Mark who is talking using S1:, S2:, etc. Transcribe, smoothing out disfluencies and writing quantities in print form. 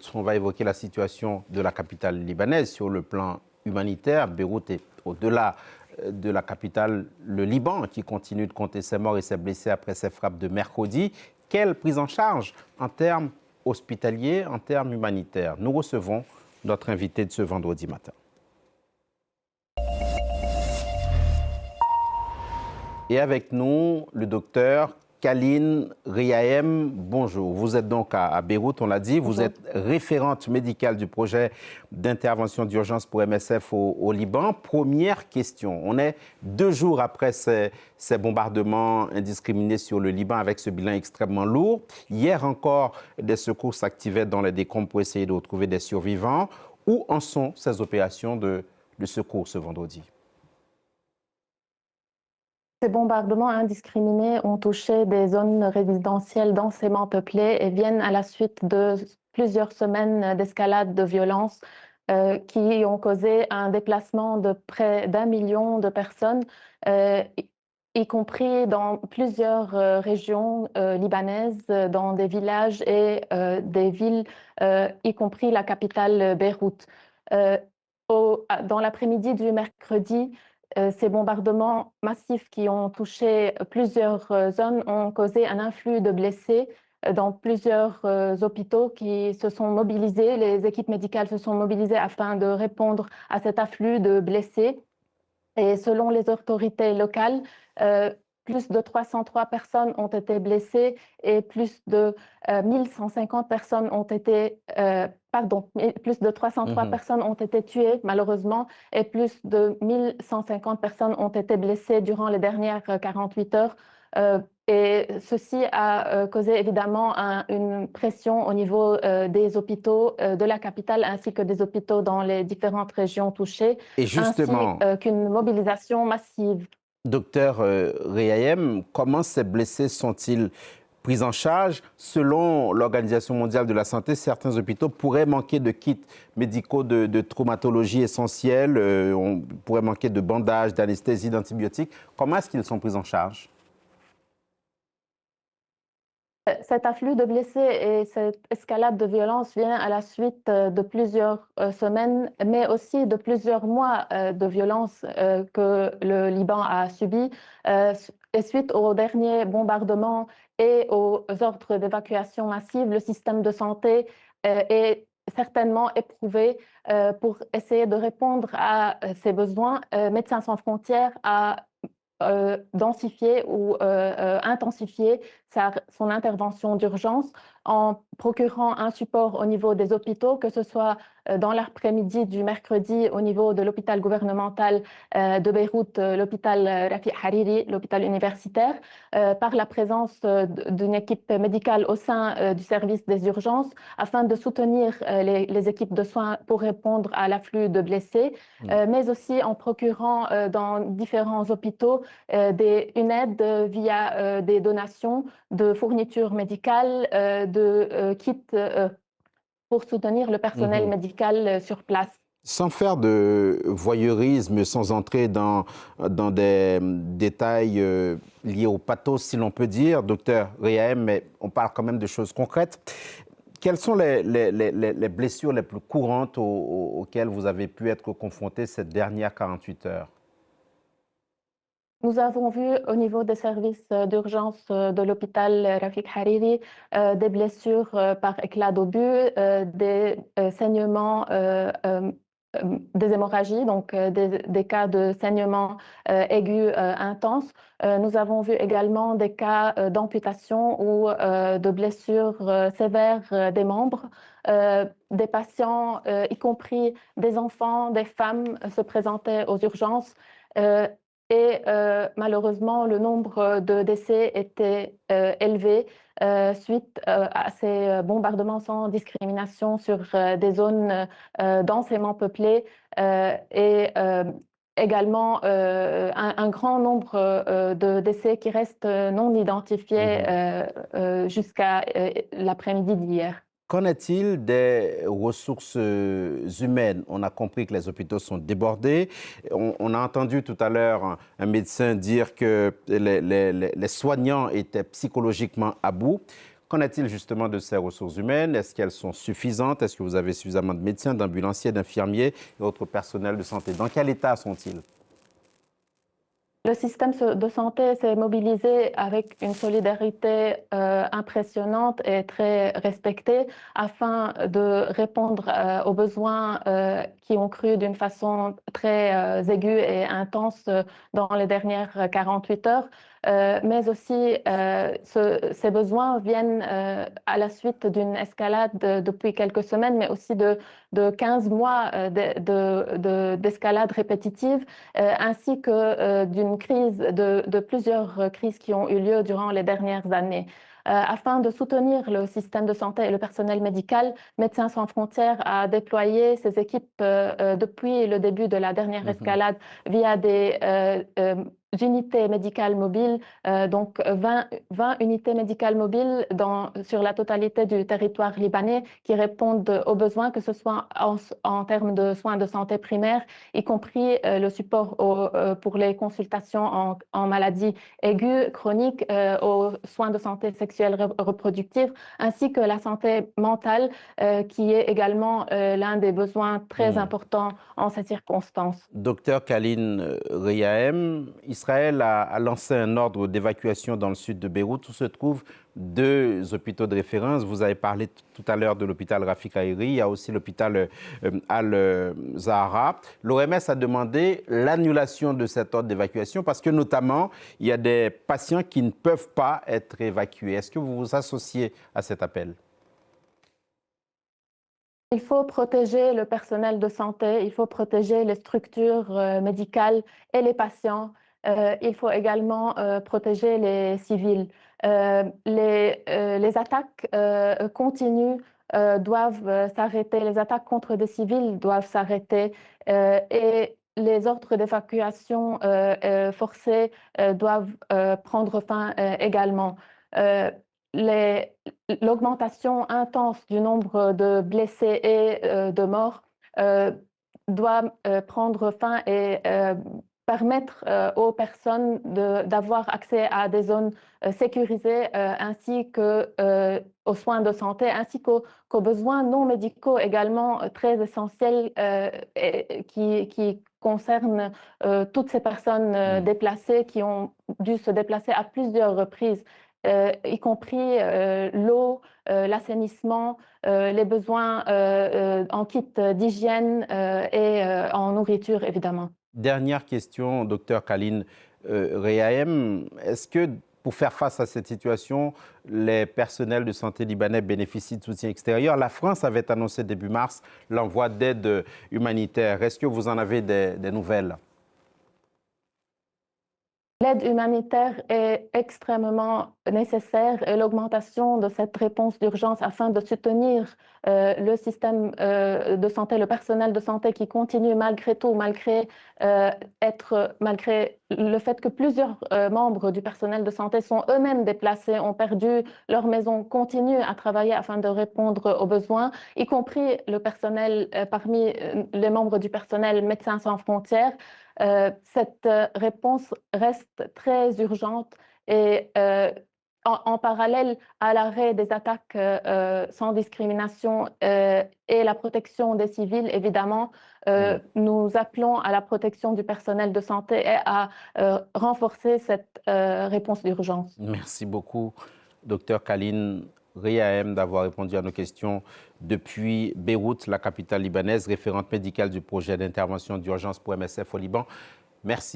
S1: minutes, on va évoquer la situation de la capitale libanaise sur le plan humanitaire. Beyrouth est au-delà de la capitale, le Liban, qui continue de compter ses morts et ses blessés après ces frappes de mercredi. Quelle prise en charge en termes hospitaliers, en termes humanitaires? Nous recevons notre invité de ce vendredi matin. Et avec nous, le docteur Kaline Riahem. Bonjour. Vous êtes donc à Beyrouth, on l'a dit. Bonjour. Vous êtes référente médicale du projet d'intervention d'urgence pour MSF au Liban. Première question. On est 2 jours après ces bombardements indiscriminés sur le Liban avec ce bilan extrêmement lourd. Hier encore, des secours s'activaient dans les décombres pour essayer de retrouver des survivants. Où en sont ces opérations de secours ce vendredi?
S2: Ces bombardements indiscriminés ont touché des zones résidentielles densément peuplées et viennent à la suite de plusieurs semaines d'escalade de violence qui ont causé un déplacement de près d'1 million de personnes, y compris dans plusieurs régions libanaises, dans des villages et des villes, y compris la capitale Beyrouth. Dans l'après-midi du mercredi, ces bombardements massifs qui ont touché plusieurs zones ont causé un influx de blessés dans plusieurs hôpitaux qui se sont mobilisés. Les équipes médicales se sont mobilisées afin de répondre à cet afflux de blessés. Et selon les autorités locales, plus de 303 personnes ont été blessées et plus de 1150 personnes ont été, plus de 303 personnes ont été tuées malheureusement et plus de 1150 personnes ont été blessées durant les dernières 48 heures. Et ceci a causé évidemment une pression au niveau des hôpitaux de la capitale ainsi que des hôpitaux dans les différentes régions touchées,
S1: et justement,
S2: ainsi qu'une mobilisation massive.
S1: Docteur Riahem, comment ces blessés sont-ils pris en charge? Selon l'Organisation mondiale de la santé, certains hôpitaux pourraient manquer de kits médicaux de traumatologie essentiels, on pourrait manquer de bandages, d'anesthésie, d'antibiotiques. Comment est-ce qu'ils sont pris en charge?
S2: Cet afflux de blessés et cette escalade de violence vient à la suite de plusieurs semaines, mais aussi de plusieurs mois de violence que le Liban a subi. Et suite aux derniers bombardements et aux ordres d'évacuation massive, le système de santé est certainement éprouvé pour essayer de répondre à ses besoins. Médecins sans frontières a densifier ou intensifier son intervention d'urgence en procurant un support au niveau des hôpitaux, que ce soit dans l'après-midi du mercredi au niveau de l'hôpital gouvernemental de Beyrouth, l'hôpital Rafiq Hariri, l'hôpital universitaire, par la présence d'une équipe médicale au sein du service des urgences afin de soutenir les équipes de soins pour répondre à l'afflux de blessés, mais aussi en procurant dans différents hôpitaux une aide via des donations de fournitures médicales, de kits pour soutenir le personnel médical sur place.
S1: Sans faire de voyeurisme, sans entrer dans des détails liés au pathos, si l'on peut dire, docteur Riahem, mais on parle quand même de choses concrètes. Quelles sont les blessures les plus courantes auxquelles vous avez pu être confronté ces dernières 48 heures?
S2: Nous avons vu au niveau des services d'urgence de l'hôpital Rafiq Hariri des blessures par éclat d'obus, des saignements, des hémorragies, donc des cas de saignements aigus intenses. Nous avons vu également des cas d'amputation ou de blessures sévères des membres. Des patients, y compris des enfants, des femmes, se présentaient aux urgences. Et malheureusement, le nombre de décès était élevé suite à ces bombardements sans discrimination sur des zones densément peuplées et également un grand nombre de décès qui restent non identifiés jusqu'à l'après-midi d'hier.
S1: Qu'en est-il des ressources humaines? On a compris que les hôpitaux sont débordés. On a entendu tout à l'heure un médecin dire que les soignants étaient psychologiquement à bout. Qu'en est-il justement de ces ressources humaines? Est-ce qu'elles sont suffisantes? Est-ce que vous avez suffisamment de médecins, d'ambulanciers, d'infirmiers et autres personnels de santé? Dans quel état sont-ils?
S2: Le système de santé s'est mobilisé avec une solidarité impressionnante et très respectée afin de répondre aux besoins qui ont cru d'une façon très aiguë et intense dans les dernières 48 heures. Mais aussi, ces besoins viennent à la suite d'une escalade depuis quelques semaines, mais aussi de 15 mois d'escalade répétitive, ainsi que d'une crise, de plusieurs crises qui ont eu lieu durant les dernières années. Afin de soutenir le système de santé et le personnel médical, Médecins sans frontières a déployé ses équipes depuis le début de la dernière escalade via des unités médicales mobiles, donc 20 unités médicales mobiles sur la totalité du territoire libanais qui répondent aux besoins, que ce soit en termes de soins de santé primaire, y compris le support pour les consultations en maladies aiguës, chroniques, aux soins de santé sexuelle reproductive, ainsi que la santé mentale, qui est également l'un des besoins très importants en ces circonstances.
S1: Docteur Khaline Riahem, Israël a lancé un ordre d'évacuation dans le sud de Beyrouth où se trouvent 2 hôpitaux de référence. Vous avez parlé tout à l'heure de l'hôpital Rafik Hariri, il y a aussi l'hôpital Al-Zahra. L'OMS a demandé l'annulation de cet ordre d'évacuation parce que notamment, il y a des patients qui ne peuvent pas être évacués. Est-ce que vous vous associez à cet appel?
S2: Il faut protéger le personnel de santé, il faut protéger les structures médicales et les patients. Il faut également protéger les civils. Les attaques continues doivent s'arrêter, les attaques contre des civils doivent s'arrêter et les ordres d'évacuation forcés doivent prendre fin également. L'augmentation intense du nombre de blessés et de morts doit prendre fin et permettre aux personnes d'avoir accès à des zones sécurisées ainsi qu'aux soins de santé, ainsi qu'aux besoins non médicaux également très essentiels qui concernent toutes ces personnes déplacées qui ont dû se déplacer à plusieurs reprises. Y compris l'eau, l'assainissement, les besoins en kit d'hygiène et en nourriture, évidemment.
S1: Dernière question, docteur Khaline Riahem. Est-ce que pour faire face à cette situation, les personnels de santé libanais bénéficient de soutien extérieur? La France avait annoncé début mars l'envoi d'aide humanitaire. Est-ce que vous en avez des nouvelles?
S2: L'aide humanitaire est extrêmement nécessaire et l'augmentation de cette réponse d'urgence afin de soutenir le système de santé, le personnel de santé qui continue malgré tout, malgré le fait que plusieurs membres du personnel de santé sont eux-mêmes déplacés, ont perdu leur maison, continuent à travailler afin de répondre aux besoins, y compris le personnel, parmi les membres du personnel Médecins sans frontières. Cette réponse reste très urgente et en parallèle à l'arrêt des attaques sans discrimination et la protection des civils, évidemment, nous appelons à la protection du personnel de santé et à renforcer cette réponse d'urgence.
S1: Merci beaucoup, docteur Khaline Riahem, d'avoir répondu à nos questions depuis Beyrouth, la capitale libanaise, référente médicale du projet d'intervention d'urgence pour MSF au Liban. Merci.